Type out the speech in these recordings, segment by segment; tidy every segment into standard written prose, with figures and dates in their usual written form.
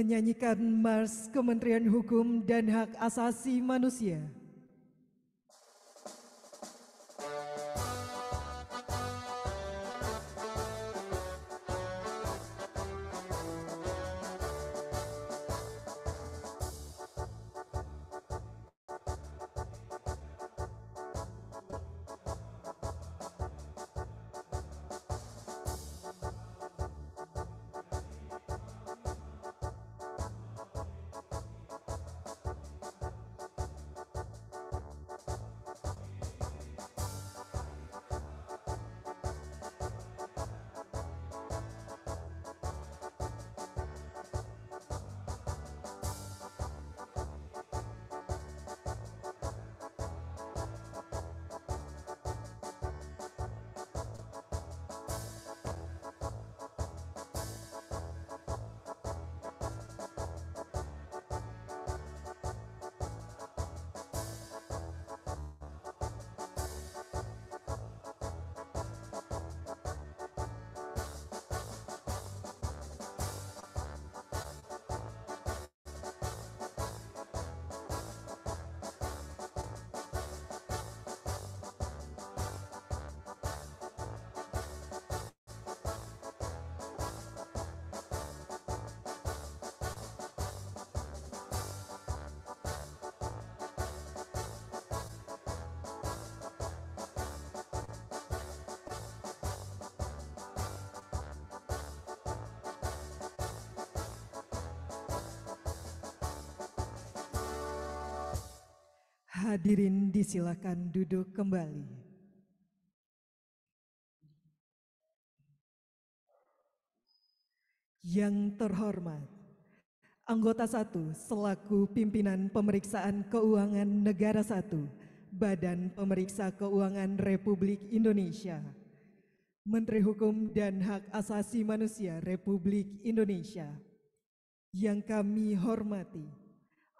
menyanyikan Mars Kementerian Hukum dan Hak Asasi Manusia. Hadirin disilakan duduk kembali. Yang terhormat, Anggota 1 selaku Pimpinan Pemeriksaan Keuangan Negara 1, Badan Pemeriksa Keuangan Republik Indonesia, Menteri Hukum dan Hak Asasi Manusia Republik Indonesia. Yang kami hormati,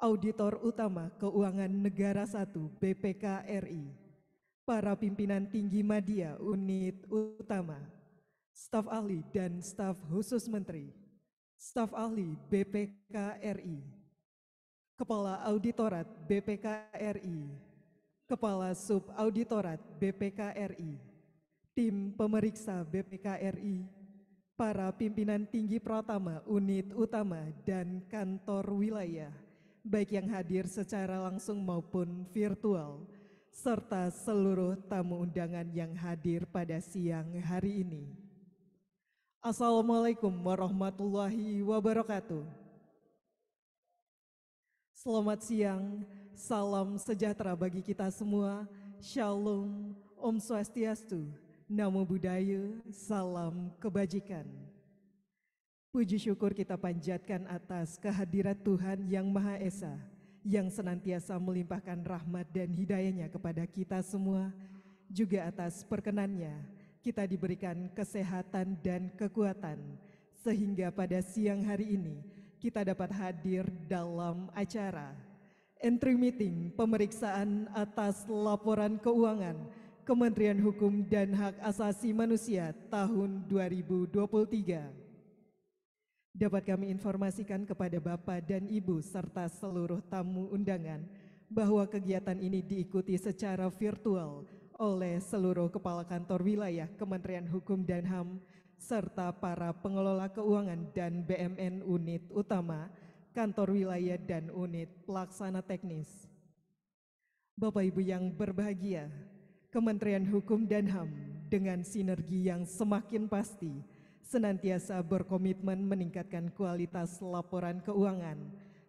Auditor Utama Keuangan Negara 1 BPK RI, para pimpinan tinggi media unit utama, staf ahli dan staf khusus menteri, staf ahli BPK RI, Kepala Auditorat BPK RI, Kepala Subauditorat BPK RI, tim pemeriksa BPK RI, para pimpinan tinggi pratama unit utama dan kantor wilayah, baik yang hadir secara langsung maupun virtual, serta seluruh tamu undangan yang hadir pada siang hari ini. Assalamualaikum warahmatullahi wabarakatuh. Selamat siang, salam sejahtera bagi kita semua. Shalom, Om Swastiastu, Namo Buddhaya, salam kebajikan. Puji syukur kita panjatkan atas kehadirat Tuhan Yang Maha Esa, yang senantiasa melimpahkan rahmat dan hidayahnya kepada kita semua, juga atas perkenannya kita diberikan kesehatan dan kekuatan, sehingga pada siang hari ini kita dapat hadir dalam acara entry meeting pemeriksaan atas laporan keuangan Kementerian Hukum dan Hak Asasi Manusia tahun 2023. Dapat kami informasikan kepada Bapak dan Ibu serta seluruh tamu undangan bahwa kegiatan ini diikuti secara virtual oleh seluruh kepala kantor wilayah Kementerian Hukum dan HAM serta para pengelola keuangan dan BMN unit utama, kantor wilayah dan unit pelaksana teknis. Bapak Ibu yang berbahagia, Kementerian Hukum dan HAM dengan sinergi yang semakin pasti senantiasa berkomitmen meningkatkan kualitas laporan keuangan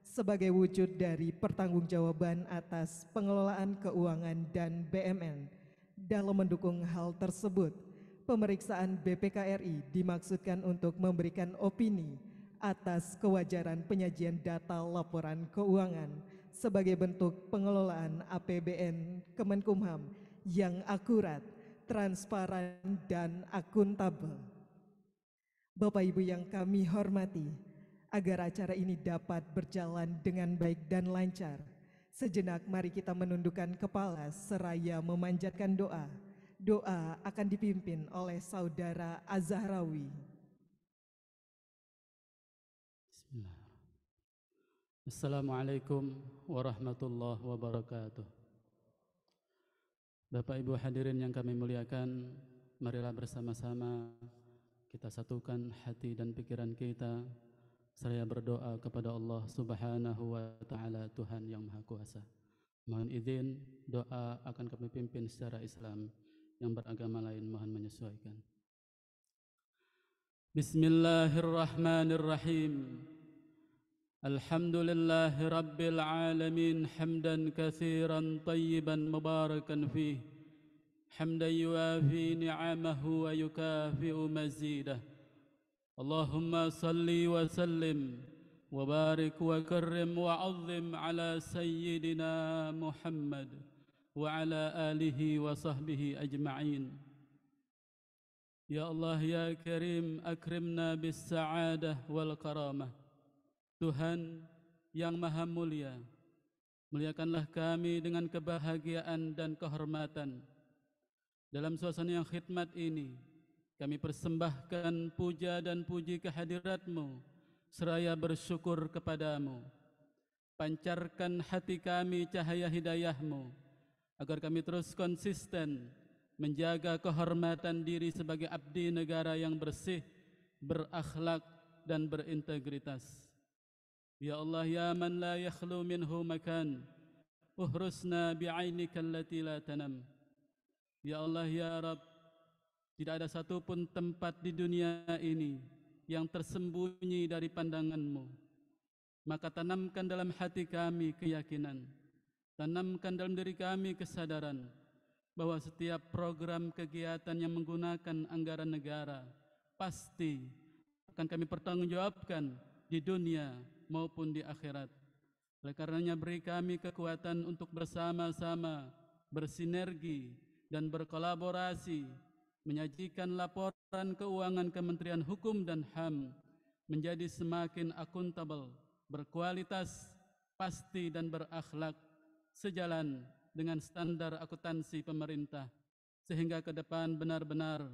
sebagai wujud dari pertanggungjawaban atas pengelolaan keuangan dan BMN. Dalam mendukung hal tersebut, pemeriksaan BPK RI dimaksudkan untuk memberikan opini atas kewajaran penyajian data laporan keuangan sebagai bentuk pengelolaan APBN Kemenkumham yang akurat, transparan, dan akuntabel. Bapak Ibu yang kami hormati, agar acara ini dapat berjalan dengan baik dan lancar, sejenak mari kita menundukkan kepala seraya memanjatkan doa. Doa akan dipimpin oleh Saudara Az-Zahrawi. Assalamualaikum warahmatullahi wabarakatuh. Bapak Ibu hadirin yang kami muliakan, marilah bersama-sama kita satukan hati dan pikiran kita seraya berdoa kepada Allah Subhanahu wa taala, Tuhan yang Maha Kuasa. Mohon izin doa akan kami pimpin secara Islam, yang beragama lain mohon menyesuaikan. Bismillahirrahmanirrahim. Alhamdulillahi Rabbil Alamin, hamdan kathiran tayyiban mubarakan fih, hamdan yuafi ni'amahu wa yukafi'u mazidah. Allahumma salli wa sallim wa barik wa karrim wa azim ala sayyidina Muhammad wa ala alihi wa sahbihi ajma'in. Ya Allah ya Karim, akrimna bis sa'adah wal karamah. Tuhan yang Maha Mulia, muliakanlah kami dengan kebahagiaan dan kehormatan. Dalam suasana yang khidmat ini, kami persembahkan puja dan puji kehadirat-Mu, seraya bersyukur kepadamu. Pancarkan hati kami cahaya hidayah-Mu, agar kami terus konsisten menjaga kehormatan diri sebagai abdi negara yang bersih, berakhlak dan berintegritas. Ya Allah ya man la yakhlu minhu makan, uhrusna bi'ainika allati la tanam. Ya Allah ya Rabb, tidak ada satupun tempat di dunia ini yang tersembunyi dari pandangan-Mu. Maka tanamkan dalam hati kami keyakinan, tanamkan dalam diri kami kesadaran bahwa setiap program kegiatan yang menggunakan anggaran negara pasti akan kami pertanggungjawabkan di dunia maupun di akhirat. Oleh karenanya beri kami kekuatan untuk bersama-sama bersinergi dan berkolaborasi menyajikan laporan keuangan Kementerian Hukum dan HAM menjadi semakin akuntabel, berkualitas, pasti dan berakhlak, sejalan dengan standar akuntansi pemerintah, sehingga ke depan benar-benar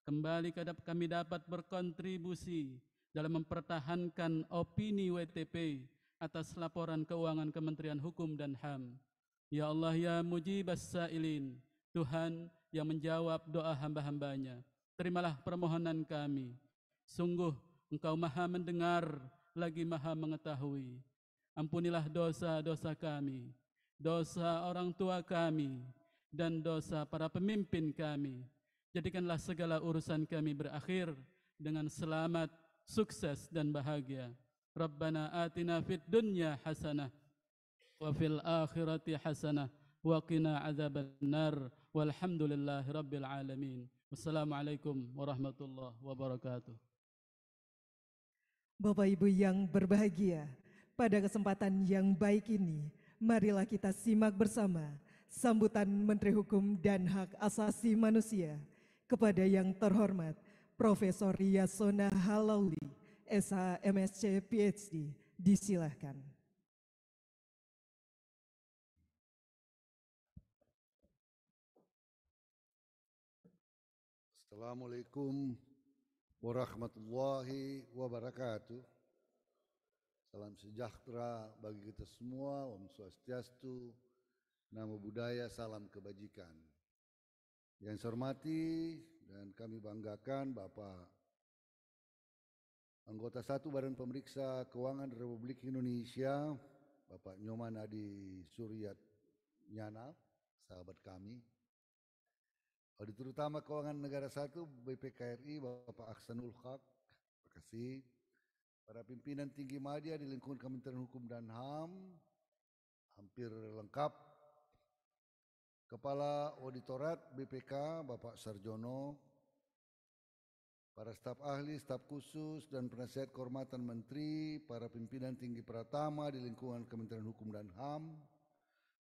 kembali kami dapat berkontribusi dalam mempertahankan opini WTP atas laporan keuangan Kementerian Hukum dan HAM. Ya Allah ya mujibas sa'ilin, Tuhan yang menjawab doa hamba-hambanya, terimalah permohonan kami. Sungguh Engkau Maha mendengar lagi Maha mengetahui. Ampunilah dosa-dosa kami, dosa orang tua kami, dan dosa para pemimpin kami. Jadikanlah segala urusan kami berakhir dengan selamat, sukses dan bahagia. Rabbana atina fid dunya hasanah wa fil akhirati hasanah wa qina adzabannar. Walhamdulillahi rabbil alamin. Wassalamualaikum warahmatullahi wabarakatuh. Bapak Ibu yang berbahagia, pada kesempatan yang baik ini, marilah kita simak bersama sambutan Menteri Hukum dan Hak Asasi Manusia kepada yang terhormat Profesor Yasona Halauli, SH MSc PhD. Disilahkan. Assalamualaikum warahmatullahi wabarakatuh. Salam sejahtera bagi kita semua. Om Swastiastu, Namo Buddhaya, salam kebajikan. Yang saya hormati dan kami banggakan Bapak Anggota 1 Badan Pemeriksa Keuangan Republik Indonesia, Bapak Nyoman Adi Suryat Nyana, sahabat kami. Auditor Utama Keuangan Negara 1 BPKRI Bapak Ahsanul Haq, terima kasih. Para pimpinan tinggi media di lingkungan Kementerian Hukum dan HAM, hampir lengkap. Kepala Auditorat BPK Bapak Sarjono, para staf ahli, staf khusus, dan penasihat kehormatan Menteri, para pimpinan tinggi pratama di lingkungan Kementerian Hukum dan HAM,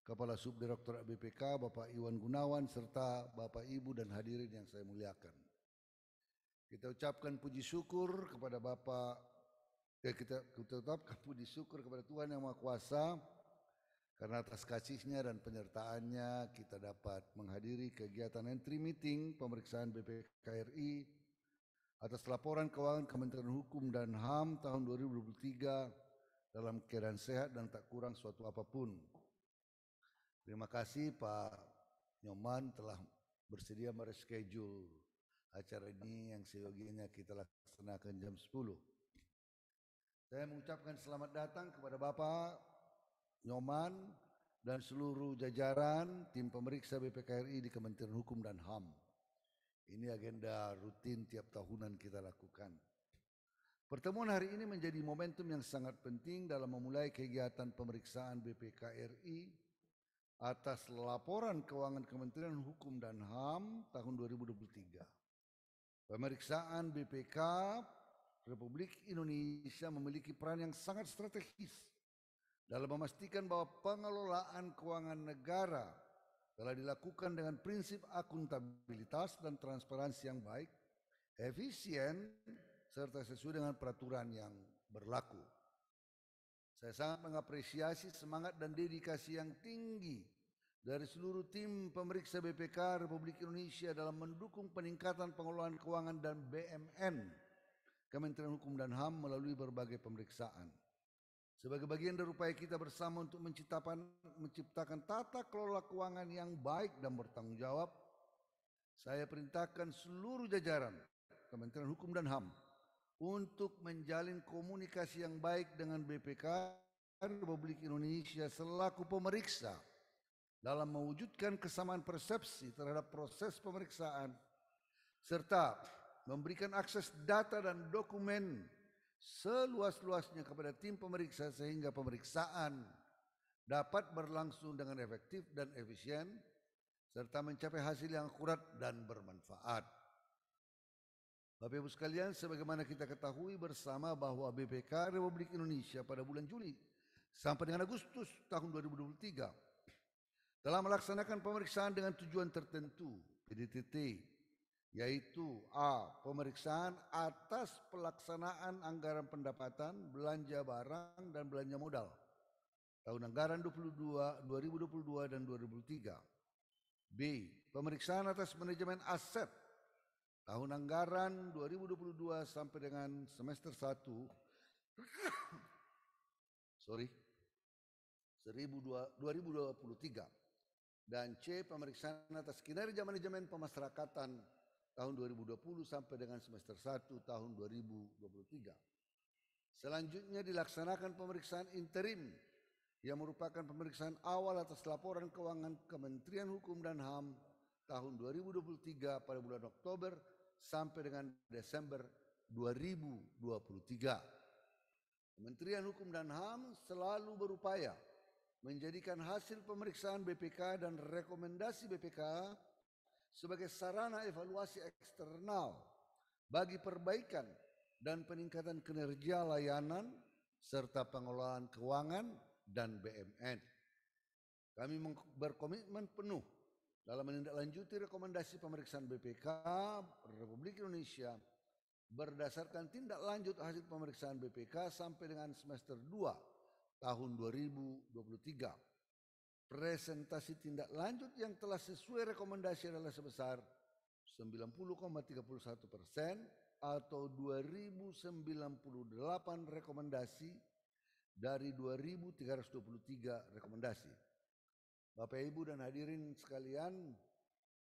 Kepala Subdirektorat BPK Bapak Iwan Gunawan, serta Bapak Ibu dan hadirin yang saya muliakan. Kita ucapkan puji syukur kepada kita ucapkan puji syukur kepada Tuhan Yang Maha Kuasa, karena atas kasih-Nya dan penyertaannya kita dapat menghadiri kegiatan entry meeting pemeriksaan BPKRI atas laporan keuangan Kementerian Hukum dan HAM tahun 2023 dalam keadaan sehat dan tak kurang suatu apapun. Terima kasih Pak Nyoman telah bersedia mereschedule acara ini yang seyogianya kita laksanakan jam 10. Saya mengucapkan selamat datang kepada Bapak Nyoman dan seluruh jajaran tim pemeriksa BPKRI di Kementerian Hukum dan HAM. Ini agenda rutin tiap tahunan kita lakukan. Pertemuan hari ini menjadi momentum yang sangat penting dalam memulai kegiatan pemeriksaan BPKRI atas laporan keuangan Kementerian Hukum dan HAM tahun 2023. Pemeriksaan BPK Republik Indonesia memiliki peran yang sangat strategis dalam memastikan bahwa pengelolaan keuangan negara telah dilakukan dengan prinsip akuntabilitas dan transparansi yang baik, efisien, serta sesuai dengan peraturan yang berlaku. Saya sangat mengapresiasi semangat dan dedikasi yang tinggi dari seluruh tim pemeriksa BPK Republik Indonesia dalam mendukung peningkatan pengelolaan keuangan dan BMN Kementerian Hukum dan HAM melalui berbagai pemeriksaan. Sebagai bagian dari upaya kita bersama untuk menciptakan tata kelola keuangan yang baik dan bertanggung jawab, saya perintahkan seluruh jajaran Kementerian Hukum dan HAM untuk menjalin komunikasi yang baik dengan BPK Republik Indonesia selaku pemeriksa dalam mewujudkan kesamaan persepsi terhadap proses pemeriksaan serta memberikan akses data dan dokumen seluas-luasnya kepada tim pemeriksa sehingga pemeriksaan dapat berlangsung dengan efektif dan efisien serta mencapai hasil yang akurat dan bermanfaat. Bapak Ibu sekalian, sebagaimana kita ketahui bersama bahwa BPK Republik Indonesia pada bulan Juli sampai dengan Agustus tahun 2023 telah melaksanakan pemeriksaan dengan tujuan tertentu PDTT, yaitu A. Pemeriksaan atas pelaksanaan anggaran pendapatan, belanja barang dan belanja modal tahun anggaran 2022 dan 2023. B. Pemeriksaan atas manajemen aset tahun anggaran 2022 sampai dengan semester 1 2023. Dan C. Pemeriksaan atas kinerja manajemen pemasyarakatan tahun 2020 sampai dengan semester 1 tahun 2023. Selanjutnya dilaksanakan pemeriksaan interim yang merupakan pemeriksaan awal atas laporan keuangan Kementerian Hukum dan HAM tahun 2023 pada bulan Oktober sampai dengan Desember 2023. Kementerian Hukum dan HAM selalu berupaya menjadikan hasil pemeriksaan BPK dan rekomendasi BPK sebagai sarana evaluasi eksternal bagi perbaikan dan peningkatan kinerja layanan serta pengelolaan keuangan dan BMN. Kami berkomitmen penuh dalam menindaklanjuti rekomendasi pemeriksaan BPK Republik Indonesia berdasarkan tindak lanjut hasil pemeriksaan BPK sampai dengan semester 2 tahun 2023. Presentasi tindak lanjut yang telah sesuai rekomendasi adalah sebesar 90,31% atau 2098 rekomendasi dari 2323 rekomendasi. Bapak Ibu dan hadirin sekalian,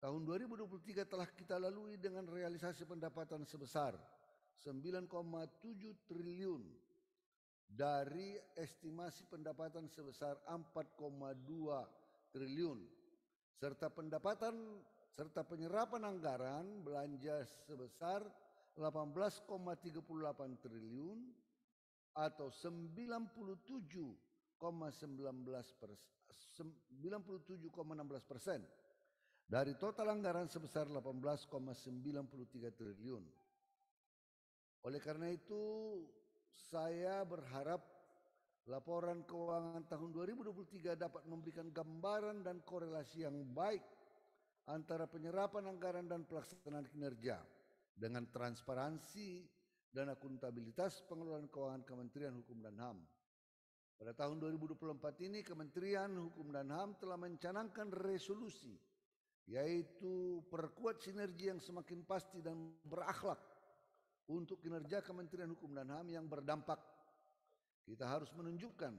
tahun 2023 telah kita lalui dengan realisasi pendapatan sebesar 9,7 triliun dari estimasi pendapatan sebesar 4,2 triliun serta penyerapan anggaran belanja sebesar 18,38 triliun atau 97,16% dari total anggaran sebesar 18,93 triliun. Oleh karena itu, saya berharap laporan keuangan tahun 2023 dapat memberikan gambaran dan korelasi yang baik antara penyerapan anggaran dan pelaksanaan kinerja dengan transparansi dan akuntabilitas pengelolaan keuangan Kementerian Hukum dan HAM. Pada tahun 2024 ini Kementerian Hukum dan HAM telah mencanangkan resolusi, yaitu perkuat sinergi yang semakin pasti dan berakhlak untuk kinerja Kementerian Hukum dan HAM yang berdampak Kita harus menunjukkan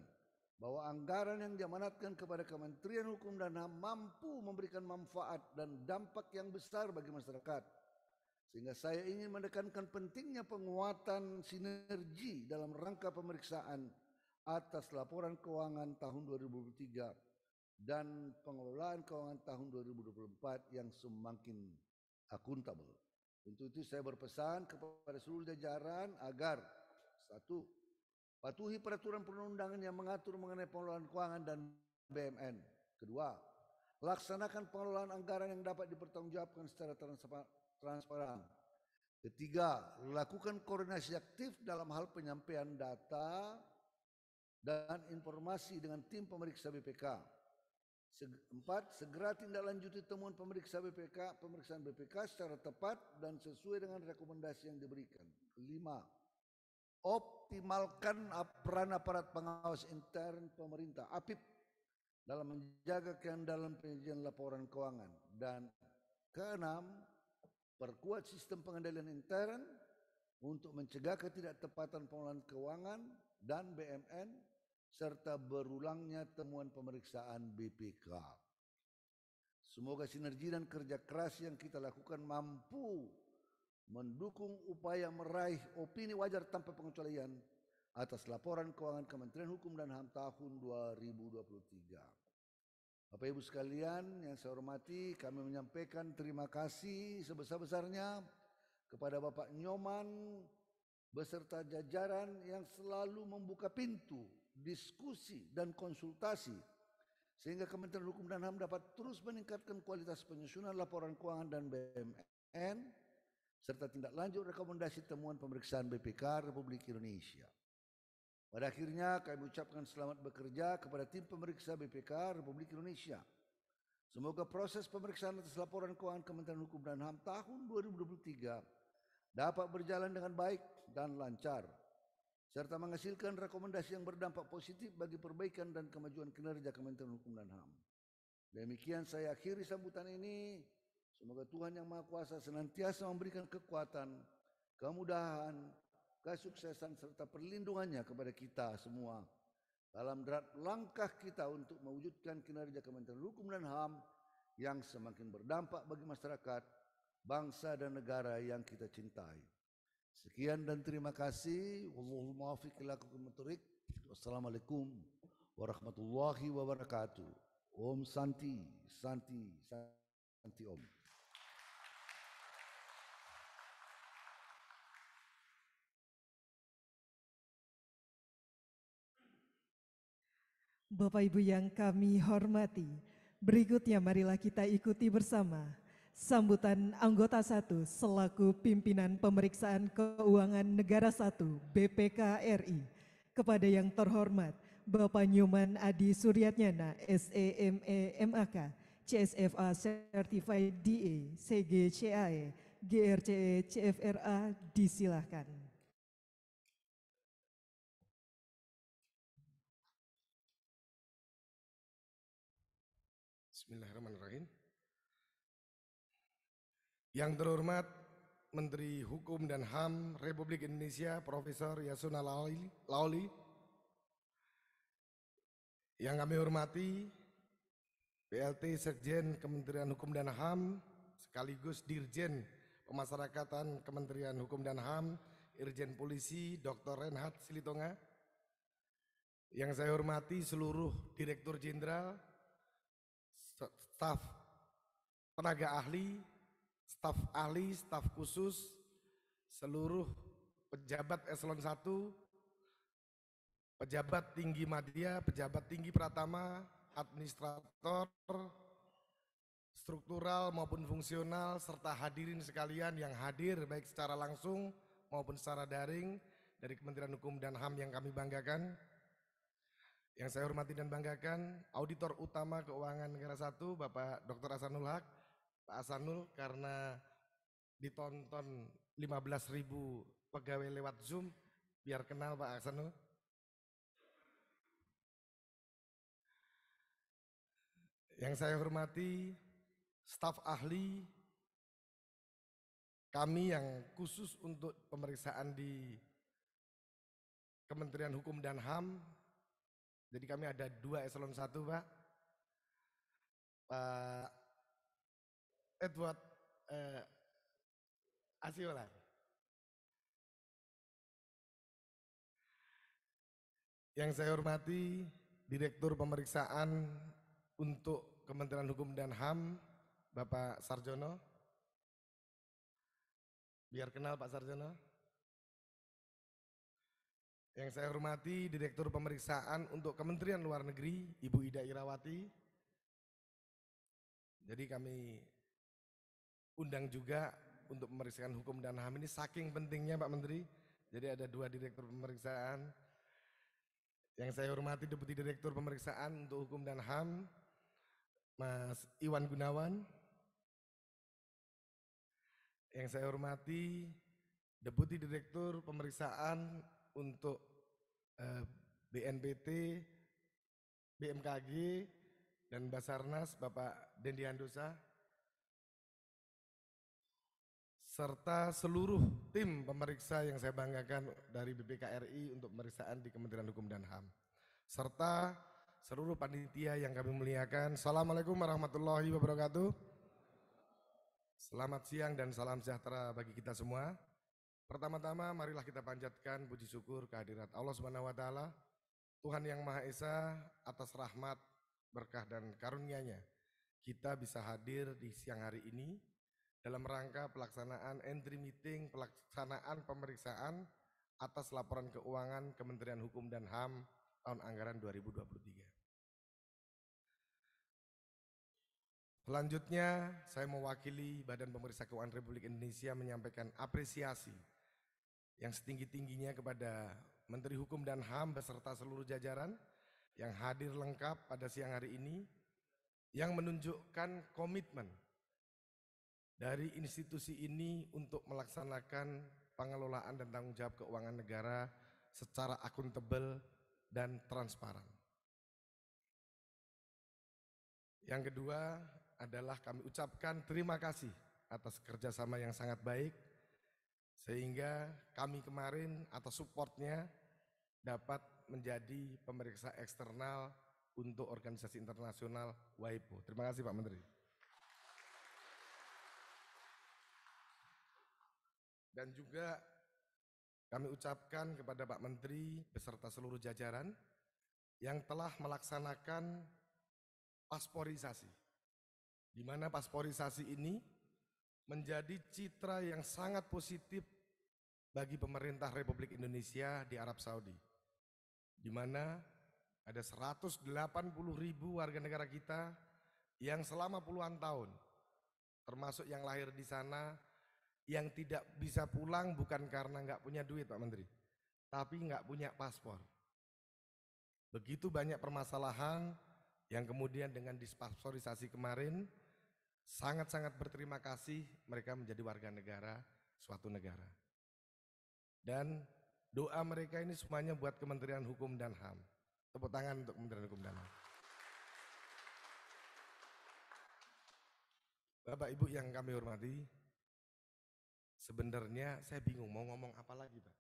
bahwa anggaran yang diamanatkan kepada Kementerian Hukum dan HAM mampu memberikan manfaat dan dampak yang besar bagi masyarakat. Sehingga saya ingin menekankan pentingnya penguatan sinergi dalam rangka pemeriksaan atas laporan keuangan tahun 2023 dan pengelolaan keuangan tahun 2024 yang semakin akuntabel. Untuk itu saya berpesan kepada seluruh jajaran agar satu, patuhi peraturan perundang-undangan yang mengatur mengenai pengelolaan keuangan dan BUMN. Kedua, laksanakan pengelolaan anggaran yang dapat dipertanggungjawabkan secara transparan. Ketiga, lakukan koordinasi aktif dalam hal penyampaian data dan informasi dengan tim pemeriksa BPK. Empat, segera tindak lanjuti temuan pemeriksaan BPK secara tepat dan sesuai dengan rekomendasi yang diberikan. Lima, optimalkan peran aparat pengawas intern pemerintah APIP dalam menjaga keandalan penyajian laporan keuangan. Dan keenam, perkuat sistem pengendalian intern untuk mencegah ketidaktepatan pengelolaan keuangan dan BUMN serta berulangnya temuan pemeriksaan BPK. Semoga sinergi dan kerja keras yang kita lakukan mampu mendukung upaya meraih opini wajar tanpa pengecualian atas laporan keuangan Kementerian Hukum dan HAM tahun 2023. Bapak Ibu sekalian yang saya hormati, kami menyampaikan terima kasih sebesar-besarnya kepada Bapak Nyoman beserta jajaran yang selalu membuka pintu diskusi dan konsultasi sehingga Kementerian Hukum dan HAM dapat terus meningkatkan kualitas penyusunan laporan keuangan dan BUMN serta tindak lanjut rekomendasi temuan pemeriksaan BPK Republik Indonesia. Pada akhirnya kami ucapkan selamat bekerja kepada tim pemeriksa BPK Republik Indonesia. Semoga proses pemeriksaan atas laporan keuangan Kementerian Hukum dan HAM tahun 2023 dapat berjalan dengan baik dan lancar, serta menghasilkan rekomendasi yang berdampak positif bagi perbaikan dan kemajuan kinerja Kementerian Hukum dan HAM. Demikian saya akhiri sambutan ini. Semoga Tuhan Yang Maha Kuasa senantiasa memberikan kekuatan, kemudahan, kesuksesan serta perlindungannya kepada kita semua dalam langkah kita untuk mewujudkan kinerja Kementerian Hukum dan HAM yang semakin berdampak bagi masyarakat, bangsa dan negara yang kita cintai. Sekian dan terima kasih. Wallahul muwaffiq ila aqwamit thoriq. Wassalamualaikum warahmatullahi wabarakatuh. Om Santi, Santi, Santi Om. Bapak Ibu yang kami hormati, berikutnya marilah kita ikuti bersama sambutan anggota 1 selaku pimpinan pemeriksaan keuangan negara 1 BPK RI kepada yang terhormat Bapak Nyoman Adi Suryatnyana, SEME MAK, CSFA Certified DA, CGCAE, GRCE CFRA, disilahkan. Bismillahirrahmanirrahim. Yang terhormat Menteri Hukum dan HAM Republik Indonesia Profesor Yasona Laoli, yang kami hormati PLT Sekjen Kementerian Hukum dan HAM sekaligus Dirjen Pemasyarakatan Kementerian Hukum dan HAM Irjen Polisi Dr. Renhat Silitonga, yang saya hormati seluruh Direktur Jenderal, staf tenaga ahli, staf khusus, seluruh pejabat eselon 1, pejabat tinggi madya, pejabat tinggi pratama, administrator, struktural maupun fungsional, serta hadirin sekalian yang hadir baik secara langsung maupun secara daring dari Kementerian Hukum dan HAM yang kami banggakan. Yang saya hormati dan banggakan, Auditor Utama Keuangan Negara 1, Bapak Dr. Hasanul Haq. Pak Hasanul, karena ditonton 15.000 pegawai lewat Zoom, biar kenal Pak Hasanul. Yang saya hormati staf ahli kami yang khusus untuk pemeriksaan di Kementerian Hukum dan HAM. Jadi kami ada 2 eselon 1, Pak. Pak Edward Asiola. Yang saya hormati Direktur Pemeriksaan untuk Kementerian Hukum dan HAM, Bapak Sarjono. Biar kenal Pak Sarjono. Yang saya hormati Direktur Pemeriksaan untuk Kementerian Luar Negeri, Ibu Ida Irawati. Jadi kami undang juga untuk pemeriksaan hukum dan HAM ini saking pentingnya Pak Menteri. Jadi ada 2 Direktur Pemeriksaan. Yang saya hormati Deputi Direktur Pemeriksaan untuk Hukum dan HAM, Mas Iwan Gunawan. Yang saya hormati Deputi Direktur Pemeriksaan untuk BNPT, BMKG, dan Basarnas, Bapak Dendi Handosa, serta seluruh tim pemeriksa yang saya banggakan dari BPK RI untuk pemeriksaan di Kementerian Hukum dan HAM, serta seluruh panitia yang kami muliakan. Assalamualaikum warahmatullahi wabarakatuh. Selamat siang dan salam sejahtera bagi kita semua. Pertama-tama marilah kita panjatkan puji syukur kehadirat Allah Subhanahu wa taala, Tuhan yang Maha Esa, atas rahmat, berkah dan karunia-Nya. Kita bisa hadir di siang hari ini dalam rangka pelaksanaan entry meeting pelaksanaan pemeriksaan atas laporan keuangan Kementerian Hukum dan HAM tahun anggaran 2023. Selanjutnya, saya mewakili Badan Pemeriksa Keuangan Republik Indonesia menyampaikan apresiasi yang setinggi-tingginya kepada Menteri Hukum dan HAM beserta seluruh jajaran yang hadir lengkap pada siang hari ini, yang menunjukkan komitmen dari institusi ini untuk melaksanakan pengelolaan dan tanggung jawab keuangan negara secara akuntabel dan transparan. Yang kedua adalah kami ucapkan terima kasih atas kerjasama yang sangat baik, sehingga kami kemarin atas supportnya dapat menjadi pemeriksa eksternal untuk organisasi internasional WIPO. Terima kasih Pak Menteri. Dan juga kami ucapkan kepada Pak Menteri beserta seluruh jajaran yang telah melaksanakan pasporisasi, di mana pasporisasi ini menjadi citra yang sangat positif bagi pemerintah Republik Indonesia di Arab Saudi, di mana ada 180.000 warga negara kita yang selama puluhan tahun, termasuk yang lahir di sana, yang tidak bisa pulang bukan karena nggak punya duit Pak Menteri, tapi nggak punya paspor. Begitu banyak permasalahan yang kemudian dengan dispasporisasi kemarin, sangat-sangat berterima kasih mereka menjadi warga negara suatu negara. Dan doa mereka ini semuanya buat Kementerian Hukum dan HAM. Tepuk tangan untuk Kementerian Hukum dan HAM. Bapak Ibu yang kami hormati, sebenarnya saya bingung mau ngomong apa lagi Pak.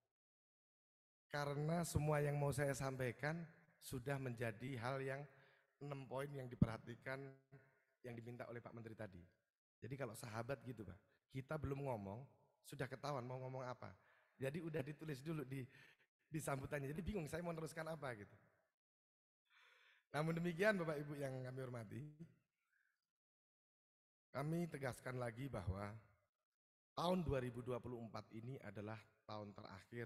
Karena semua yang mau saya sampaikan sudah menjadi hal yang 6 poin yang diperhatikan yang diminta oleh Pak Menteri tadi. Jadi kalau sahabat gitu Pak, kita belum ngomong, sudah ketahuan mau ngomong apa. Jadi udah ditulis dulu di sambutannya, jadi bingung saya mau teruskan apa gitu. Namun demikian Bapak Ibu yang kami hormati, kami tegaskan lagi bahwa tahun 2024 ini adalah tahun terakhir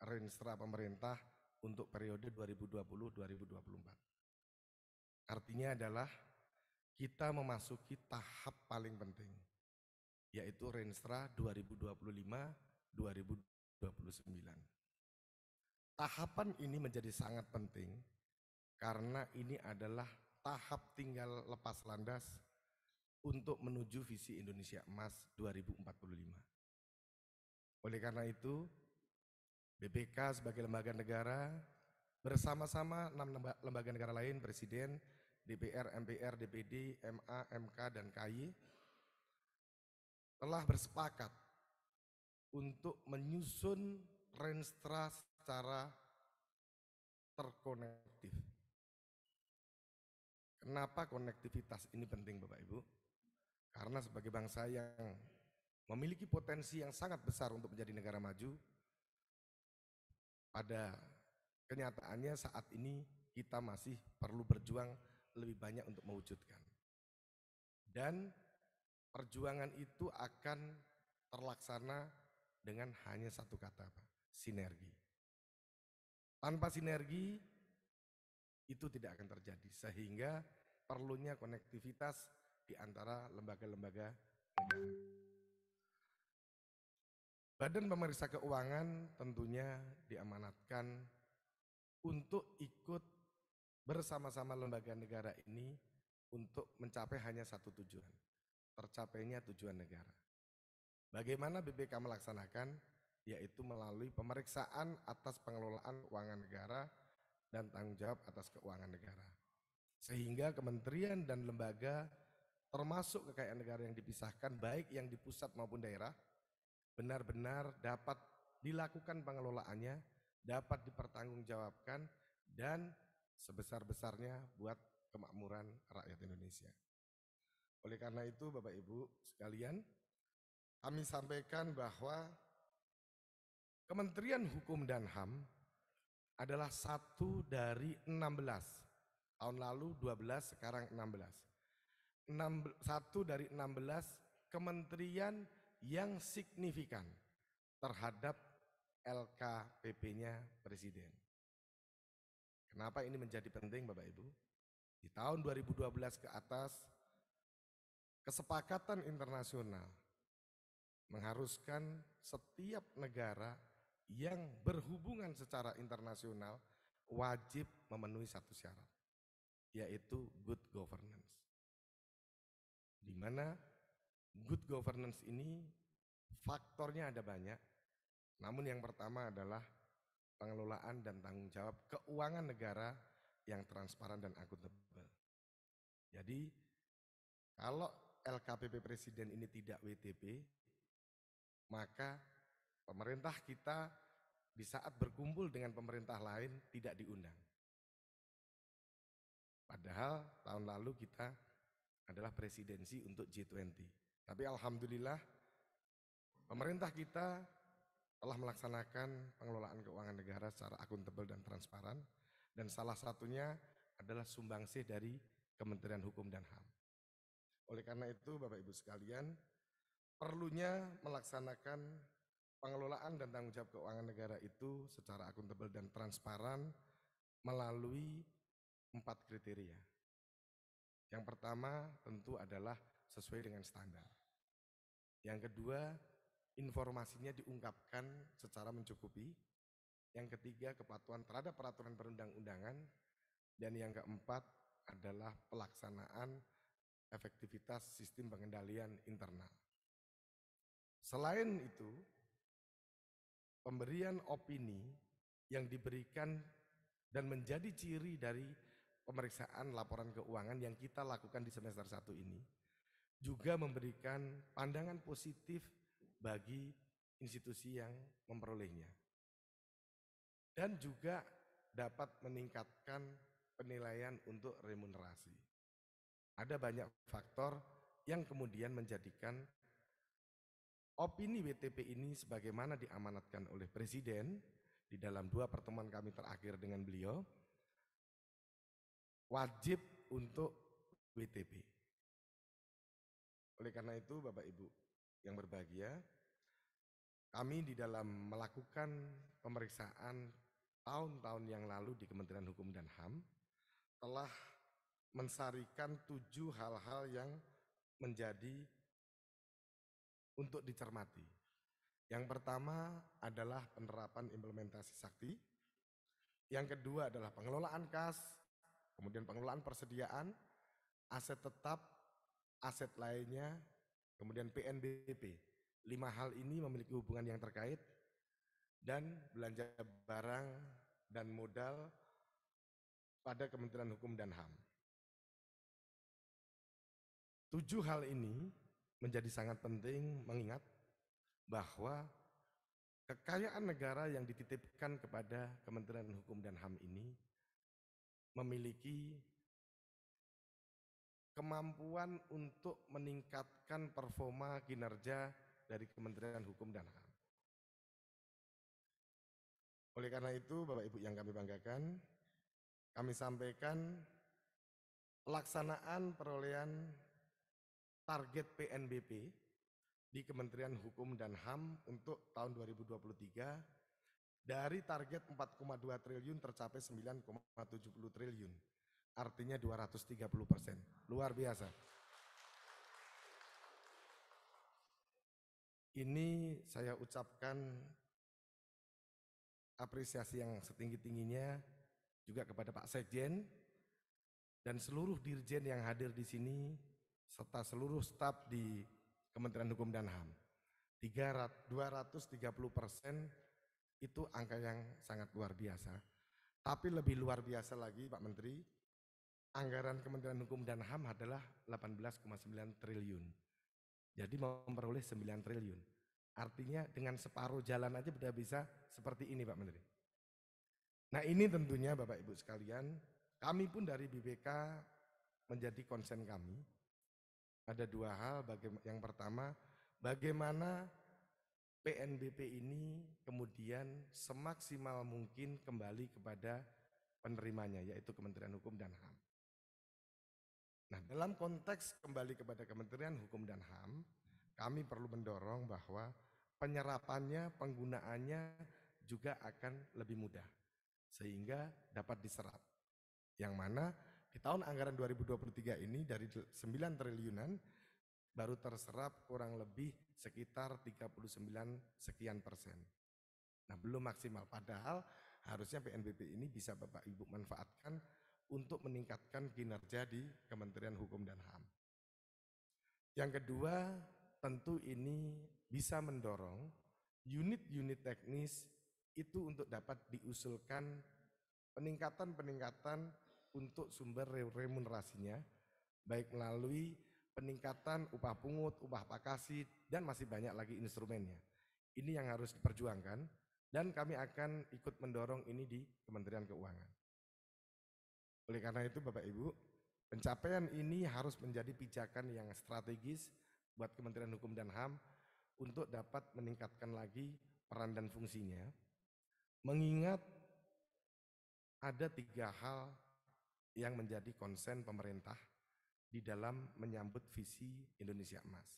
renstra pemerintah untuk periode 2020-2024. Artinya adalah kita memasuki tahap paling penting, yaitu renstra 2025-2029. Tahapan ini menjadi sangat penting karena ini adalah tahap tinggal lepas landas untuk menuju visi Indonesia Emas 2045. Oleh karena itu, BPK sebagai lembaga negara bersama-sama 6 lembaga negara lain, Presiden, DPR, MPR, DPD, MA, MK, dan KY telah bersepakat untuk menyusun renstra secara terkonektif. Kenapa konektivitas ini penting Bapak Ibu? Karena sebagai bangsa yang memiliki potensi yang sangat besar untuk menjadi negara maju, pada kenyataannya saat ini kita masih perlu berjuang lebih banyak untuk mewujudkan. Dan perjuangan itu akan terlaksana dengan hanya satu kata, Pak, sinergi. Tanpa sinergi itu tidak akan terjadi, sehingga perlunya konektivitas di antara lembaga-lembaga negara. Badan Pemeriksa Keuangan tentunya diamanatkan untuk ikut bersama-sama lembaga negara ini untuk mencapai hanya satu tujuan, tercapainya tujuan negara. Bagaimana BPK melaksanakan? Yaitu melalui pemeriksaan atas pengelolaan keuangan negara dan tanggung jawab atas keuangan negara. Sehingga kementerian dan lembaga termasuk kekayaan negara yang dipisahkan, baik yang di pusat maupun daerah, benar-benar dapat dilakukan pengelolaannya, dapat dipertanggungjawabkan, dan sebesar-besarnya buat kemakmuran rakyat Indonesia. Oleh karena itu Bapak Ibu sekalian, kami sampaikan bahwa Kementerian Hukum dan HAM adalah satu dari 16. Tahun lalu 12, sekarang 16. Satu dari 16 kementerian yang signifikan terhadap LKPP-nya Presiden. Kenapa ini menjadi penting Bapak Ibu? Di tahun 2012 ke atas, kesepakatan internasional mengharuskan setiap negara yang berhubungan secara internasional wajib memenuhi satu syarat, yaitu good governance. Di mana good governance ini faktornya ada banyak, namun yang pertama adalah pengelolaan dan tanggung jawab keuangan negara yang transparan dan akuntabel. Jadi kalau LKPP Presiden ini tidak WTP, maka pemerintah kita di saat berkumpul dengan pemerintah lain tidak diundang. Padahal tahun lalu kita adalah presidensi untuk G20. Tapi alhamdulillah pemerintah kita telah melaksanakan pengelolaan keuangan negara secara akuntabel dan transparan, dan salah satunya adalah sumbangsih dari Kementerian Hukum dan HAM. Oleh karena itu Bapak Ibu sekalian, perlunya melaksanakan pengelolaan dan tanggung jawab keuangan negara itu secara akuntabel dan transparan melalui 4 kriteria. Yang pertama tentu adalah sesuai dengan standar. Yang kedua, informasinya diungkapkan secara mencukupi. Yang ketiga, kepatuhan terhadap peraturan perundang-undangan. Dan yang keempat adalah pelaksanaan efektivitas sistem pengendalian internal. Selain itu, pemberian opini yang diberikan dan menjadi ciri dari pemeriksaan laporan keuangan yang kita lakukan di semester 1 ini juga memberikan pandangan positif bagi institusi yang memperolehnya. Dan juga dapat meningkatkan penilaian untuk remunerasi. Ada banyak faktor yang kemudian menjadikan opini WTP ini sebagaimana diamanatkan oleh Presiden di dalam 2 pertemuan kami terakhir dengan beliau, wajib untuk WTP. Oleh karena itu Bapak Ibu yang berbahagia, kami di dalam melakukan pemeriksaan tahun-tahun yang lalu di Kementerian Hukum dan HAM telah mensarikan 7 hal-hal yang menjadi untuk dicermati. Yang pertama adalah penerapan implementasi sakti. Yang kedua adalah pengelolaan kas, kemudian pengelolaan persediaan, aset tetap, aset lainnya, kemudian PNBP. 5 hal ini memiliki hubungan yang terkait, dan belanja barang dan modal pada Kementerian Hukum dan HAM. 7 hal ini menjadi sangat penting mengingat bahwa kekayaan negara yang dititipkan kepada Kementerian Hukum dan HAM ini memiliki kemampuan untuk meningkatkan performa kinerja dari Kementerian Hukum dan HAM. Oleh karena itu, Bapak Ibu yang kami banggakan, kami sampaikan pelaksanaan perolehan target PNBP di Kementerian Hukum dan HAM untuk tahun 2023 dari target 4,2 triliun tercapai 9,70 triliun. Artinya 230%. Luar biasa. Ini saya ucapkan apresiasi yang setinggi-tingginya juga kepada Pak Sekjen dan seluruh dirjen yang hadir di sini serta seluruh staf di Kementerian Hukum dan HAM. 230% itu angka yang sangat luar biasa. Tapi lebih luar biasa lagi Pak Menteri, anggaran Kementerian Hukum dan HAM adalah 18,9 triliun. Jadi memperoleh 9 triliun. Artinya dengan separuh jalan aja sudah bisa seperti ini Pak Menteri. Nah ini tentunya Bapak Ibu sekalian, kami pun dari BPK menjadi konsen kami. Ada dua hal, yang pertama bagaimana PNBP ini kemudian semaksimal mungkin kembali kepada penerimanya, yaitu Kementerian Hukum dan HAM. Nah dalam konteks kembali kepada Kementerian Hukum dan HAM, kami perlu mendorong bahwa penyerapannya, penggunaannya juga akan lebih mudah sehingga dapat diserap. Yang mana di tahun anggaran 2023 ini dari 9 triliunan baru terserap kurang lebih sekitar 39 sekian persen. Nah belum maksimal, padahal harusnya PNBP ini bisa Bapak Ibu manfaatkan untuk meningkatkan kinerja di Kementerian Hukum dan HAM. Yang kedua, tentu ini bisa mendorong unit-unit teknis itu untuk dapat diusulkan peningkatan-peningkatan untuk sumber remunerasinya, baik melalui peningkatan upah pungut, upah pakasi, dan masih banyak lagi instrumennya. Ini yang harus diperjuangkan, dan kami akan ikut mendorong ini di Kementerian Keuangan. Oleh karena itu Bapak Ibu, pencapaian ini harus menjadi pijakan yang strategis buat Kementerian Hukum dan HAM untuk dapat meningkatkan lagi peran dan fungsinya, mengingat ada 3 hal yang menjadi konsen pemerintah di dalam menyambut visi Indonesia Emas.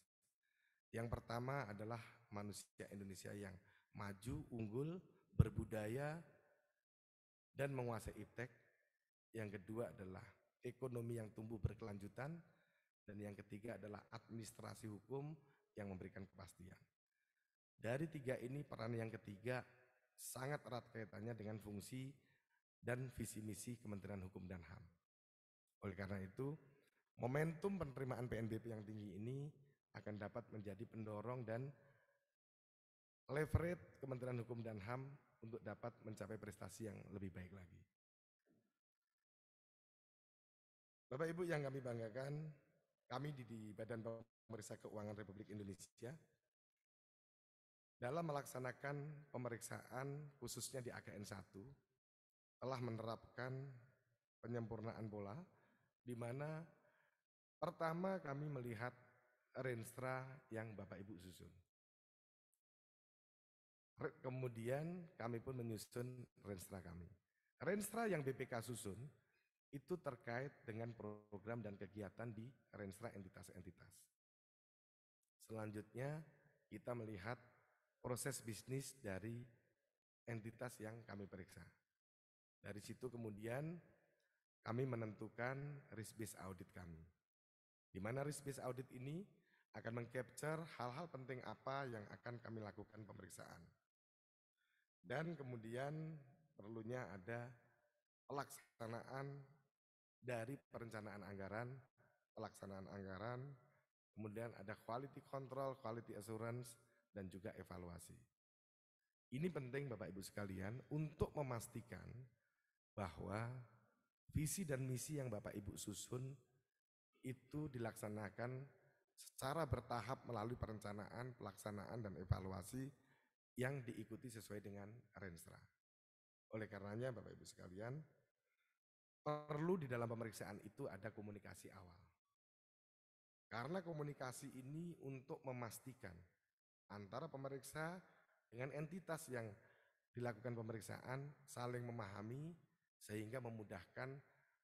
Yang pertama adalah manusia Indonesia yang maju, unggul, berbudaya, dan menguasai iptek. Yang kedua adalah ekonomi yang tumbuh berkelanjutan, dan yang ketiga adalah administrasi hukum yang memberikan kepastian. Dari 3 ini peran yang ketiga sangat erat kaitannya dengan fungsi dan visi misi Kementerian Hukum dan HAM. Oleh karena itu, momentum penerimaan PNBP yang tinggi ini akan dapat menjadi pendorong dan leverage Kementerian Hukum dan HAM untuk dapat mencapai prestasi yang lebih baik lagi. Bapak Ibu yang kami banggakan, kami di Badan Pemeriksa Keuangan Republik Indonesia dalam melaksanakan pemeriksaan khususnya di AKN 1 telah menerapkan penyempurnaan pola, di mana pertama kami melihat renstra yang Bapak Ibu susun. Kemudian kami pun menyusun renstra kami. Renstra yang BPK susun itu terkait dengan program dan kegiatan di renstra entitas-entitas. Selanjutnya kita melihat proses bisnis dari entitas yang kami periksa. Dari situ kemudian kami menentukan risk-based audit kami. Di mana risk-based audit ini akan meng-capture hal-hal penting apa yang akan kami lakukan pemeriksaan. Dan kemudian perlunya ada pelaksanaan dari perencanaan anggaran, pelaksanaan anggaran, kemudian ada quality control, quality assurance, dan juga evaluasi. Ini penting Bapak Ibu sekalian untuk memastikan bahwa visi dan misi yang Bapak Ibu susun itu dilaksanakan secara bertahap melalui perencanaan, pelaksanaan, dan evaluasi yang diikuti sesuai dengan Renstra. Oleh karenanya Bapak Ibu sekalian, perlu di dalam pemeriksaan itu ada komunikasi awal. Karena komunikasi ini untuk memastikan antara pemeriksa dengan entitas yang dilakukan pemeriksaan saling memahami sehingga memudahkan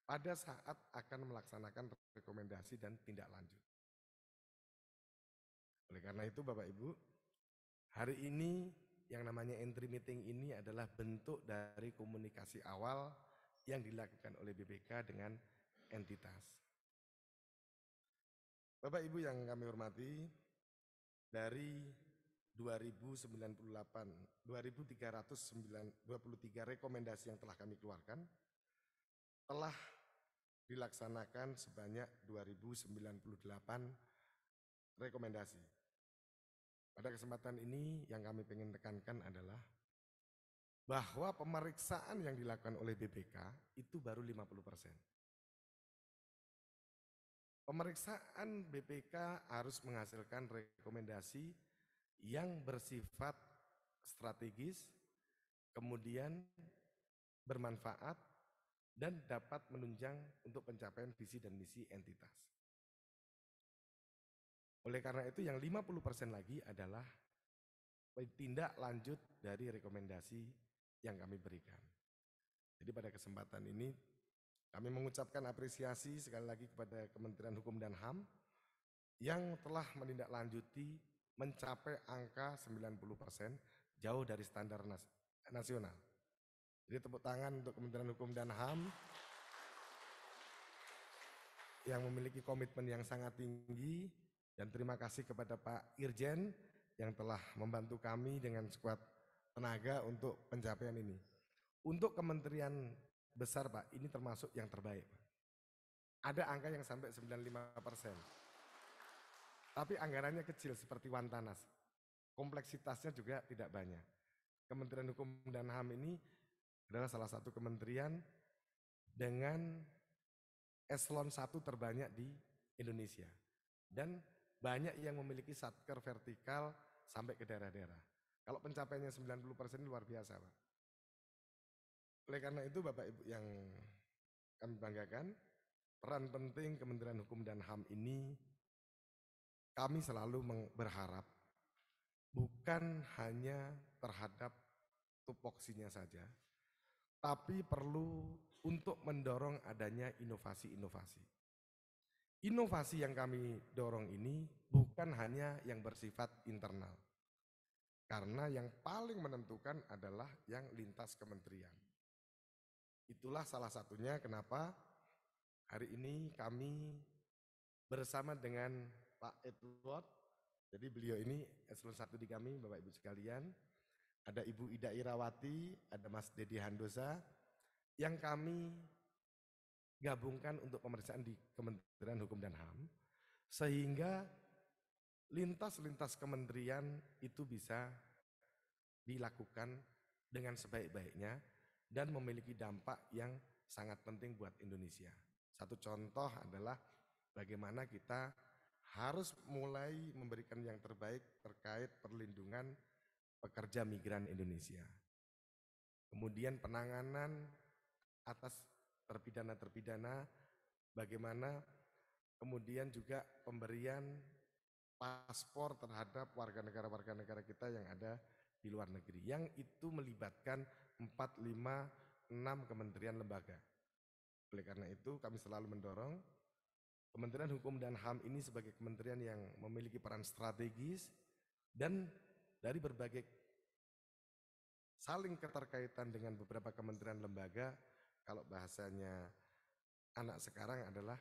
pada saat akan melaksanakan rekomendasi dan tindak lanjut. Oleh karena itu Bapak Ibu, hari ini yang namanya entry meeting ini adalah bentuk dari komunikasi awal yang dilakukan oleh BPK dengan entitas. Bapak Ibu yang kami hormati, dari 2323 rekomendasi yang telah kami keluarkan, telah dilaksanakan sebanyak 2098 rekomendasi. Pada kesempatan ini yang kami ingin tekankan adalah bahwa pemeriksaan yang dilakukan oleh BPK itu baru 50%. Pemeriksaan BPK harus menghasilkan rekomendasi yang bersifat strategis, kemudian bermanfaat, dan dapat menunjang untuk pencapaian visi dan misi entitas. Oleh karena itu yang 50% lagi adalah tindak lanjut dari rekomendasi yang kami berikan. Jadi pada kesempatan ini kami mengucapkan apresiasi sekali lagi kepada Kementerian Hukum dan HAM yang telah menindaklanjuti mencapai angka 90% jauh dari standar nasional. Jadi tepuk tangan untuk Kementerian Hukum dan HAM yang memiliki komitmen yang sangat tinggi, dan terima kasih kepada Pak Irjen yang telah membantu kami dengan sekuat tenaga untuk pencapaian ini. Untuk kementerian besar Pak, ini termasuk yang terbaik Pak. Ada angka yang sampai 95%. Tapi anggarannya kecil seperti Wantanas. Kompleksitasnya juga tidak banyak. Kementerian Hukum dan HAM ini adalah salah satu kementerian dengan eselon 1 terbanyak di Indonesia. Dan banyak yang memiliki satker vertikal sampai ke daerah-daerah. Kalau pencapaiannya 90% ini luar biasa Pak. Oleh karena itu Bapak Ibu yang kami banggakan, peran penting Kementerian Hukum dan HAM ini kami selalu berharap bukan hanya terhadap tupoksinya saja, tapi perlu untuk mendorong adanya inovasi-inovasi. Inovasi yang kami dorong ini bukan hanya yang bersifat internal, karena yang paling menentukan adalah yang lintas kementerian. Itulah salah satunya kenapa hari ini kami bersama dengan Pak Edward, jadi beliau ini eselon 1 di kami, Bapak Ibu sekalian, ada Ibu Ida Irawati, ada Mas Dedi Handosa, yang kami gabungkan untuk pemeriksaan di Kementerian Hukum dan HAM, sehingga lintas-lintas kementerian itu bisa dilakukan dengan sebaik-baiknya dan memiliki dampak yang sangat penting buat Indonesia. Satu contoh adalah bagaimana kita harus mulai memberikan yang terbaik terkait perlindungan pekerja migran Indonesia. Kemudian penanganan atas terpidana-terpidana, bagaimana kemudian juga pemberian paspor terhadap warga negara kita yang ada di luar negeri, yang itu melibatkan 4, 5, 6 kementerian lembaga. Oleh karena itu kami selalu mendorong Kementerian Hukum dan HAM ini sebagai kementerian yang memiliki peran strategis dan dari berbagai saling keterkaitan dengan beberapa kementerian lembaga. Kalau bahasanya anak sekarang adalah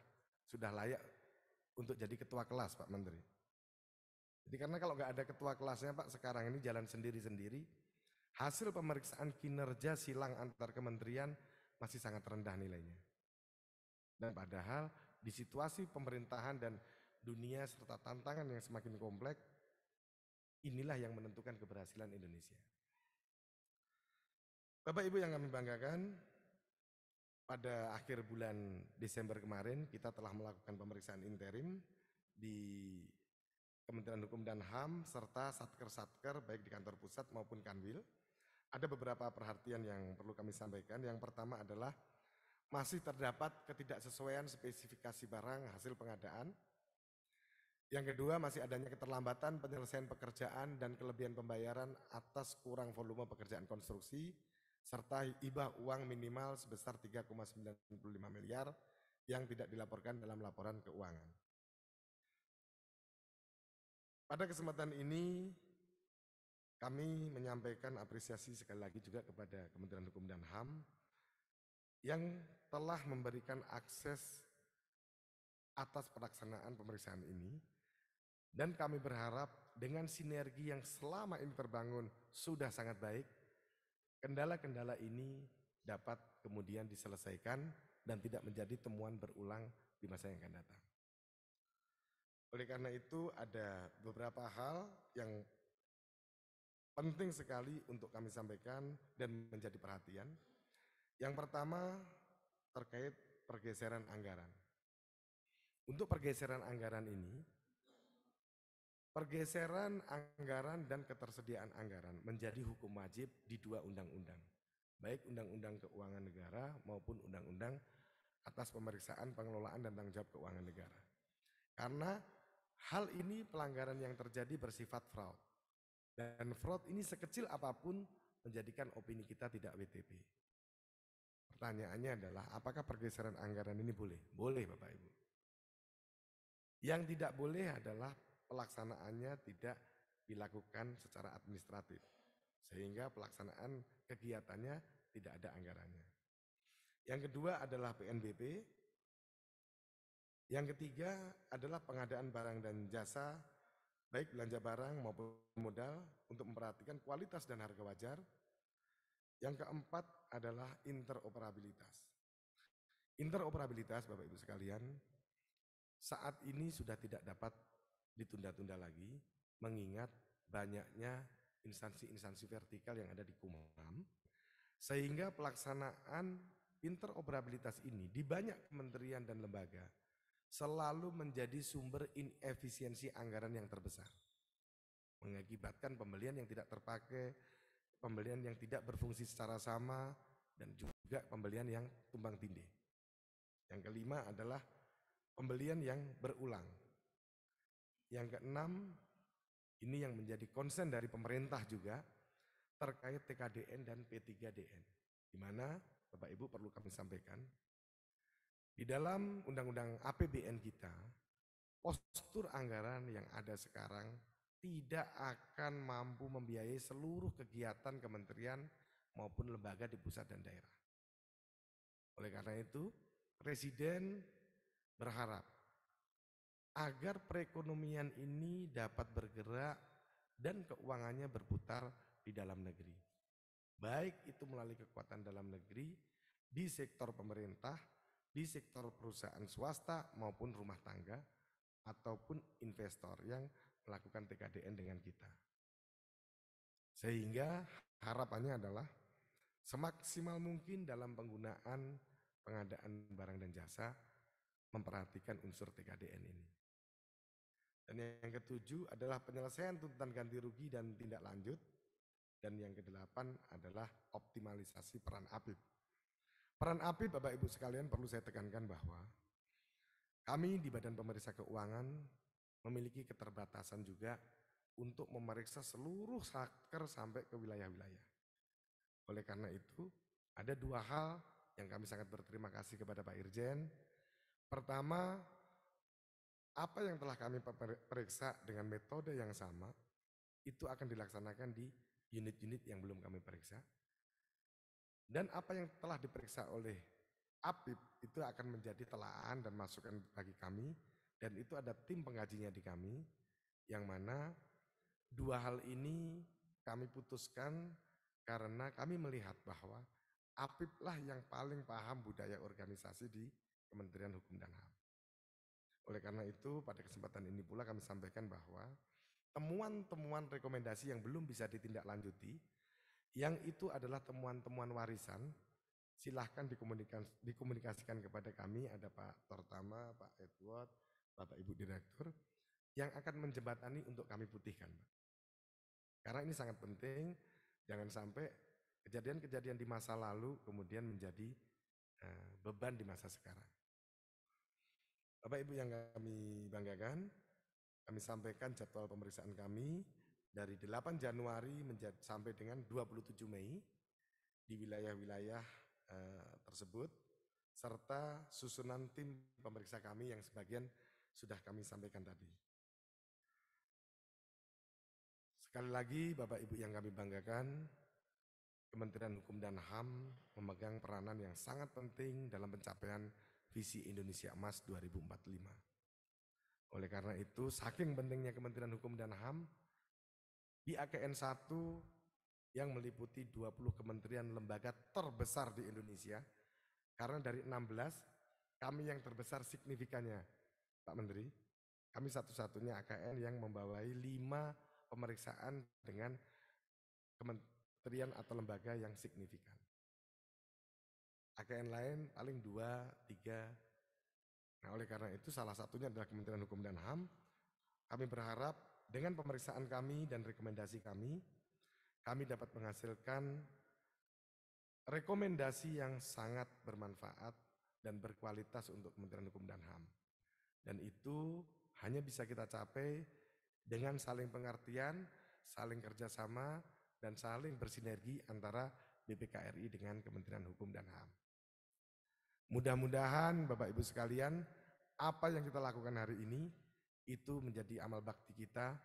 sudah layak untuk jadi ketua kelas Pak Menteri. Jadi karena kalau nggak ada ketua kelasnya Pak, sekarang ini jalan sendiri-sendiri, hasil pemeriksaan kinerja silang antar kementerian masih sangat rendah nilainya. Dan padahal di situasi pemerintahan dan dunia serta tantangan yang semakin kompleks, inilah yang menentukan keberhasilan Indonesia. Bapak Ibu yang kami banggakan, pada akhir bulan Desember kemarin kita telah melakukan pemeriksaan interim di Kementerian Hukum Hukum dan HAM serta Satker-Satker baik di kantor pusat maupun Kanwil. Ada beberapa perhatian yang perlu kami sampaikan. Yang pertama adalah masih terdapat ketidaksesuaian spesifikasi barang hasil pengadaan. Yang kedua, masih adanya keterlambatan penyelesaian pekerjaan dan kelebihan pembayaran atas kurang volume pekerjaan konstruksi, serta hibah uang minimal sebesar 3,95 miliar yang tidak dilaporkan dalam laporan keuangan. Pada kesempatan ini, kami menyampaikan apresiasi sekali lagi juga kepada Kementerian Hukum dan HAM yang telah memberikan akses atas pelaksanaan pemeriksaan ini, dan kami berharap dengan sinergi yang selama ini terbangun sudah sangat baik, kendala-kendala ini dapat kemudian diselesaikan dan tidak menjadi temuan berulang di masa yang akan datang. Oleh karena itu ada beberapa hal yang penting sekali untuk kami sampaikan dan menjadi perhatian. Yang pertama terkait pergeseran anggaran. Untuk pergeseran anggaran ini, pergeseran anggaran dan ketersediaan anggaran menjadi hukum wajib di dua undang-undang, baik Undang-Undang Keuangan Negara maupun Undang-Undang atas pemeriksaan pengelolaan dan tanggung jawab keuangan negara. Karena hal ini pelanggaran yang terjadi bersifat fraud. Dan fraud ini sekecil apapun menjadikan opini kita tidak WTP. Pertanyaannya adalah apakah pergeseran anggaran ini boleh? Boleh Bapak Ibu. Yang tidak boleh adalah pelaksanaannya tidak dilakukan secara administratif. Sehingga pelaksanaan kegiatannya tidak ada anggarannya. Yang kedua adalah PNBP. Yang ketiga adalah pengadaan barang dan jasa, baik belanja barang maupun modal untuk memperhatikan kualitas dan harga wajar. Yang keempat adalah interoperabilitas. Interoperabilitas Bapak Ibu sekalian, saat ini sudah tidak dapat ditunda-tunda lagi, mengingat banyaknya instansi-instansi vertikal yang ada di Kumham, sehingga pelaksanaan interoperabilitas ini di banyak kementerian dan lembaga selalu menjadi sumber inefisiensi anggaran yang terbesar, mengakibatkan pembelian yang tidak terpakai, pembelian yang tidak berfungsi secara sama, dan juga pembelian yang tumbang tindih. Yang kelima adalah pembelian yang berulang. Yang keenam, ini yang menjadi concern dari pemerintah juga, terkait TKDN dan P3DN, di mana Bapak Ibu perlu kami sampaikan, di dalam Undang-Undang APBN kita, postur anggaran yang ada sekarang tidak akan mampu membiayai seluruh kegiatan kementerian maupun lembaga di pusat dan daerah. Oleh karena itu, Presiden berharap agar perekonomian ini dapat bergerak dan keuangannya berputar di dalam negeri. Baik itu melalui kekuatan dalam negeri, di sektor pemerintah, di sektor perusahaan swasta maupun rumah tangga, ataupun investor yang melakukan TKDN dengan kita. Sehingga harapannya adalah semaksimal mungkin dalam penggunaan pengadaan barang dan jasa memperhatikan unsur TKDN ini. Dan yang ketujuh adalah penyelesaian tuntutan ganti rugi dan tindak lanjut. Dan yang kedelapan adalah optimalisasi peran APIP. Peran APIP Bapak Ibu sekalian perlu saya tekankan bahwa kami di Badan Pemeriksa Keuangan memiliki keterbatasan juga untuk memeriksa seluruh satker sampai ke wilayah-wilayah. Oleh karena itu, ada dua hal yang kami sangat berterima kasih kepada Pak Irjen. Pertama, apa yang telah kami periksa dengan metode yang sama, itu akan dilaksanakan di unit-unit yang belum kami periksa. Dan apa yang telah diperiksa oleh APIP itu akan menjadi telaah dan masukan bagi kami, dan itu ada tim pengkajinya di kami, yang mana dua hal ini kami putuskan karena kami melihat bahwa APIP lah yang paling paham budaya organisasi di Kementerian Hukum dan HAM. Oleh karena itu, pada kesempatan ini pula kami sampaikan bahwa temuan-temuan rekomendasi yang belum bisa ditindaklanjuti, yang itu adalah temuan-temuan warisan, silahkan dikomunikasikan kepada kami, ada Pak Tortama, Pak Edward, Bapak Ibu Direktur, yang akan menjembatani untuk kami putihkan, Pak. Karena ini sangat penting, jangan sampai kejadian-kejadian di masa lalu kemudian menjadi beban di masa sekarang. Bapak Ibu yang kami banggakan, kami sampaikan jadwal pemeriksaan kami dari 8 Januari sampai dengan 27 Mei di wilayah-wilayah tersebut, serta susunan tim pemeriksa kami yang sebagian sudah kami sampaikan tadi. Sekali lagi Bapak Ibu yang kami banggakan, Kementerian Hukum dan HAM memegang peranan yang sangat penting dalam pencapaian visi Indonesia Emas 2045. Oleh karena itu, saking pentingnya Kementerian Hukum dan HAM, di AKN 1 yang meliputi 20 kementerian lembaga terbesar di Indonesia, karena dari 16, kami yang terbesar signifikannya, Pak Menteri, kami satu-satunya AKN yang membawai 5 pemeriksaan dengan kementerian atau lembaga yang signifikan. AKN lain paling 2, 3. Nah, oleh karena itu salah satunya adalah Kementerian Hukum dan HAM. Kami berharap dengan pemeriksaan kami dan rekomendasi kami dapat menghasilkan rekomendasi yang sangat bermanfaat dan berkualitas untuk Kementerian Hukum dan HAM. Dan itu hanya bisa kita capai dengan saling pengertian, saling kerjasama, dan saling bersinergi antara BPK RI dengan Kementerian Hukum dan HAM. Mudah-mudahan Bapak Ibu sekalian, apa yang kita lakukan hari ini itu menjadi amal bakti kita,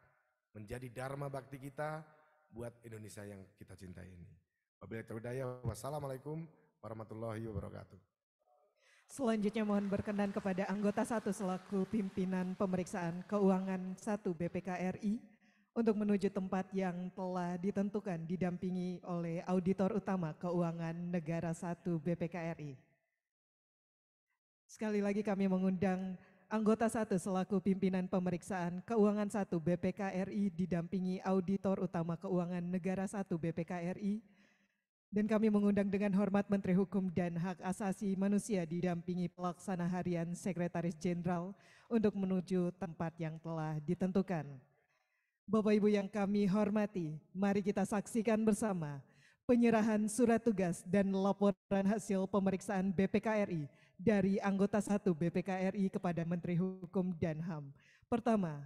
menjadi dharma bakti kita buat Indonesia yang kita cintai ini. Wabillahi taufiq, wassalamualaikum warahmatullahi wabarakatuh. Selanjutnya mohon berkenan kepada anggota 1 selaku pimpinan pemeriksaan keuangan 1 BPK RI untuk menuju tempat yang telah ditentukan didampingi oleh Auditor Utama Keuangan Negara 1 BPK RI. Sekali lagi kami mengundang anggota 1 selaku pimpinan pemeriksaan keuangan 1 BPK RI didampingi Auditor Utama Keuangan Negara 1 BPK RI. Dan kami mengundang dengan hormat Menteri Hukum dan Hak Asasi Manusia didampingi Pelaksana Harian Sekretaris Jenderal untuk menuju tempat yang telah ditentukan. Bapak Ibu yang kami hormati, mari kita saksikan bersama penyerahan surat tugas dan laporan hasil pemeriksaan BPK RI dari anggota 1 BPK RI kepada Menteri Hukum dan HAM. Pertama,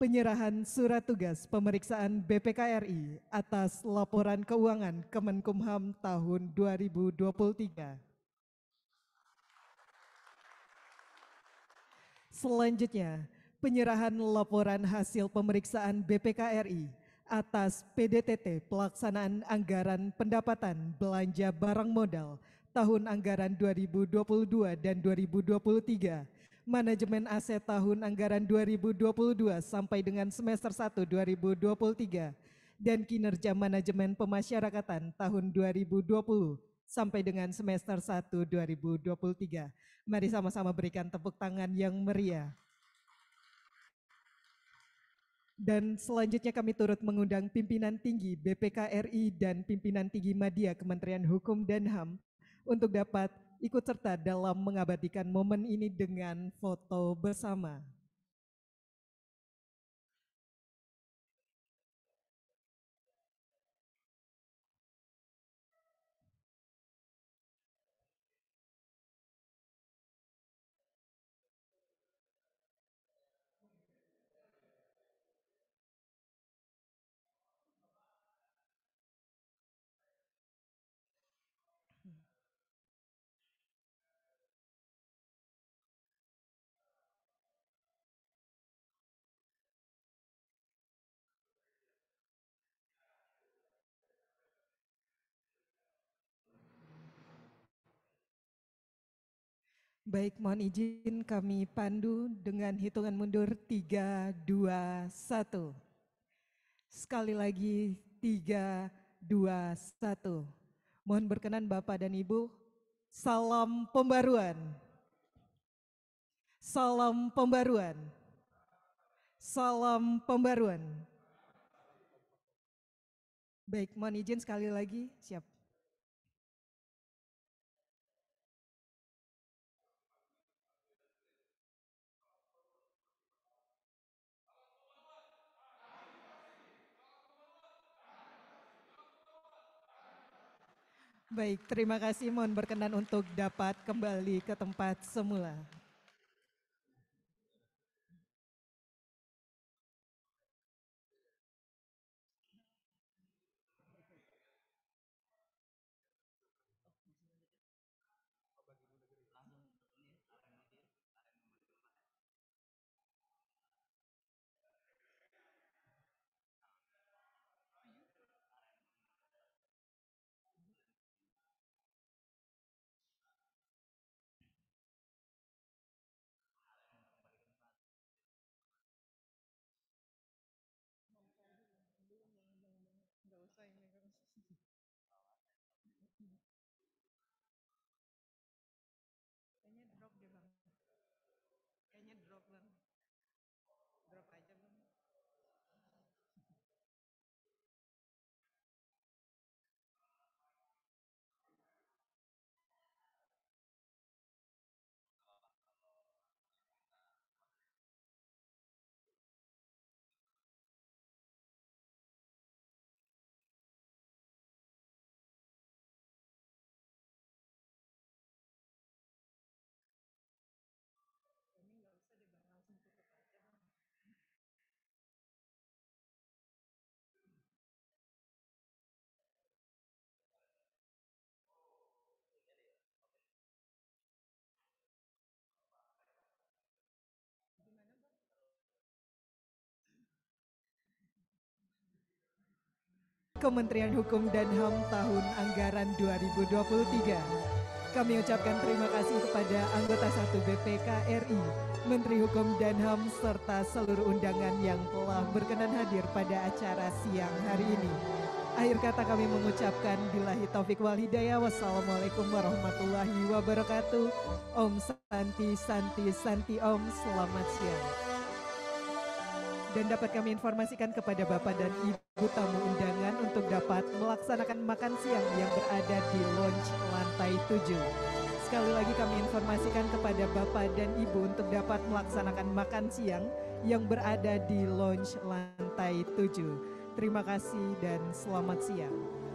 penyerahan surat tugas pemeriksaan BPK RI atas laporan keuangan Kemenkumham tahun 2023. Selanjutnya, penyerahan laporan hasil pemeriksaan BPK RI atas PDTT pelaksanaan anggaran pendapatan belanja barang modal tahun anggaran 2022 dan 2023, manajemen aset tahun anggaran 2022 sampai dengan semester 1 2023, dan kinerja manajemen pemasyarakatan tahun 2020 sampai dengan semester 1 2023. Mari sama-sama berikan tepuk tangan yang meriah. Dan selanjutnya kami turut mengundang pimpinan tinggi BPK RI dan pimpinan tinggi Madya Kementerian Hukum dan HAM untuk dapat ikut serta dalam mengabadikan momen ini dengan foto bersama. Baik, mohon izin kami pandu dengan hitungan mundur 3, 2, 1. Sekali lagi 3, 2, 1. Mohon berkenan Bapak dan Ibu, salam pembaruan. Salam pembaruan. Salam pembaruan. Baik, mohon izin sekali lagi, siap. Baik, terima kasih. Mohon berkenan untuk dapat kembali ke tempat semula. Kementerian Hukum dan HAM tahun anggaran 2023. Kami ucapkan terima kasih kepada anggota 1 BPK RI, Menteri Hukum dan HAM, serta seluruh undangan yang telah berkenan hadir pada acara siang hari ini. Akhir kata kami mengucapkan billahi taufik wal hidayah. Wassalamualaikum warahmatullahi wabarakatuh. Om Santi Santi Santi Om. Selamat siang. Dan dapat kami informasikan kepada Bapak dan Ibu tamu undangan untuk dapat melaksanakan makan siang yang berada di lounge lantai 7. Sekali lagi kami informasikan kepada Bapak dan Ibu untuk dapat melaksanakan makan siang yang berada di lounge lantai 7. Terima kasih dan selamat siang.